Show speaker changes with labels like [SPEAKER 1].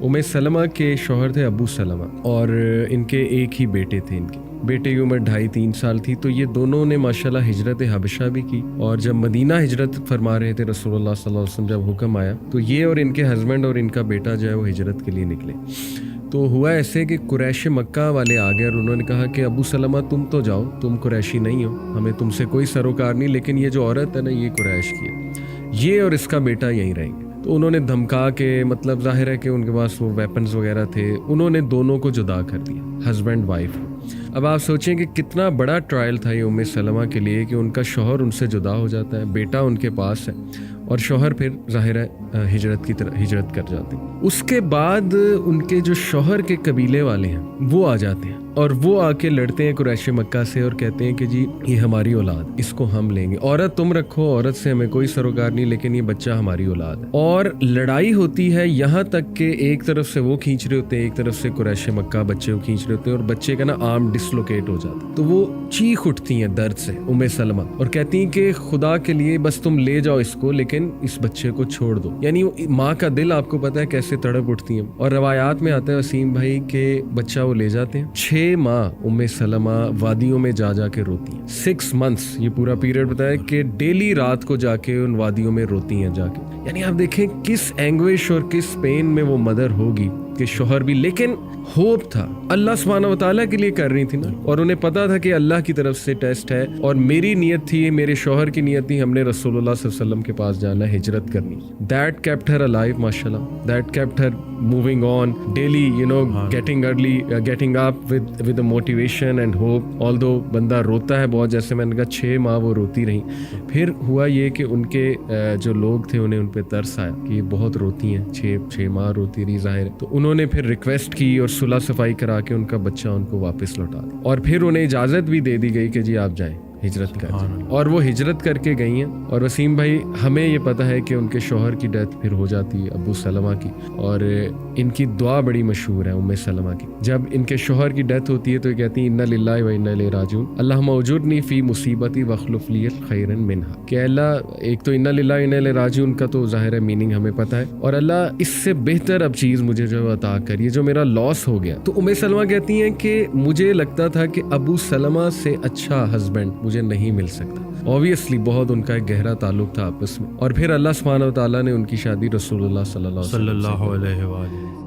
[SPEAKER 1] उम्मे सलमा के शौहर थे अबू सलमा और इनके एक ही बेटे थे। इनके बेटे की उम्र 2.5-3 साल थी। तो ये दोनों ने माशाल्लाह हिजरत हबशा भी की, और जब मदीना हिजरत फरमा रहे थे रसूलुल्लाह सल्लल्लाहु अलैहि वसल्लम, जब हुक्म आया तो ये और इनके हस्बैंड और इनका बेटा जो है वो हिजरत के लिए निकले। तो हुआ ऐसे कि कुरैश मक्का वाले आ गए और उन्होंने कहा कि अबू सलमा तुम तो जाओ, तुम कुरैशी नहीं हो, हमें तुमसे कोई सरोकार नहीं, लेकिन ये जो औरत है ना ये कुरैश की है, ये और इसका बेटा यहीं रहेंगे। तो उन्होंने धमका के, मतलब जाहिर है कि उनके पास वो वेपन्स वगैरह थे, उन्होंने दोनों को जुदा कर दिया, हस्बैंड वाइफ। अब आप सोचें कि कितना बड़ा ट्रायल था ये उम्मे सलमा के लिए कि उनका शौहर उनसे जुदा हो जाता है, बेटा उनके पास है, और शौहर फिर जाहिर है हिजरत की तरह हिजरत कर जाते हैं। उसके बाद उनके जो शौहर के कबीले वाले हैं वो आ जाते हैं, और वो आके लड़ते हैं कुरैश मक्का से और कहते हैं कि जी ये हमारी औलाद, इसको हम लेंगे, औरत तुम रखो, औरत से हमें कोई सरोकार नहीं, लेकिन ये बच्चा हमारी औलाद है। और लड़ाई होती है यहाँ तक कि एक तरफ से वो खींच रहे होते हैं, एक तरफ से कुरैश मक्का बच्चे को खींच रहे होते हैं, और बच्चे का ना आर्म डिसलोकेट हो जाता है। तो वो चीख उठती हैं दर्द से उम्मे सलमा, और कहती हैं कि खुदा के लिए बस तुम ले जाओ इसको, लेकिन इस बच्चे को छोड़ दो। यानी माँ का दिल आपको पता है कैसे तड़प उठती है। और रवायात में आता है वसीम भाई के बच्चा वो ले जाते हैं, 6 माह उम्मे सलमा वादियों में जा के रोती हैं, 6 months ये पूरा पीरियड बताया कि डेली रात को जाके उन वादियों में रोती हैं जाके। यानी आप देखें किस एंग्विश और किस पेन में वो मदर होगी कि शोहर भी, लेकिन होप था, अल्लाह सुब्हानहू व तआला के लिए कर रही थी ना, और उन्हें पता था कि अल्लाह की तरफ से टेस्ट है, और मेरी नीयत थी, मेरे शोहर की नीयत थी, हमने रसूलुल्लाह सल्लल्लाहु अलैहि वसल्लम के पास जाना, हिजरत करनी। दैट केप्ट हर अलाइव माशाल्लाह, that kept her moving on daily, you know, getting early, getting up with motivation and hope. Although बंदा रोता है बहुत, जैसे मैंने कहा 6 माह वो रोती रही। फिर हुआ ये कि उनके जो लोग थे उन्हें उन पे तरस आया कि ये बहुत रोती हैं, 6 माह रोती रही जाहिर है। तो उन्होंने फिर रिक्वेस्ट की और सुलह सफाई करा के उनका बच्चा उनको वापस लौटा दिया, और फिर उन्हें इजाज़त भी दे दी गई कि जी आप जाएं, हिजरत कर जाएं। और वो हिजरत करके गई हैं। और वसीम भाई हमें ये पता है कि उनके शौहर की डेथ फिर हो जाती है, अबू सलमा की, और इनकी दुआ बड़ी मशहूर है उम्मे सलमा की। जब इनके शौहर की डेथ होती है तो ये कहती हैं इन्ना लिल्लाहि व इन्ना इलैहि राजिऊन, अल्लाहुम्मा उजुरनी फी मुसीबती वख्लुफ ली खैरन मिनहा। कि अल्लाह, एक तो इन्ना लिल्लाहि व इन्ना इलैहि राजिऊन का तो ज़ाहिर है मीनिंग हमें पता है, और अल्लाह इससे बेहतर अब चीज़ मुझे जो अता करिए जो मेरा लॉस हो गया। तो उम्मे सलमा कहती हैं कि मुझे लगता था कि अबू सलमा से अच्छा हस्बैंड मुझे नहीं मिल सकता। ऑब्वियसली बहुत उनका एक गहरा ताल्लुक था आपस में। और फिर अल्लाह सुब्हानहू व तआला ने उनकी शादी रसूलुल्लाह सल्लल्लाहु अलैहि वसल्लम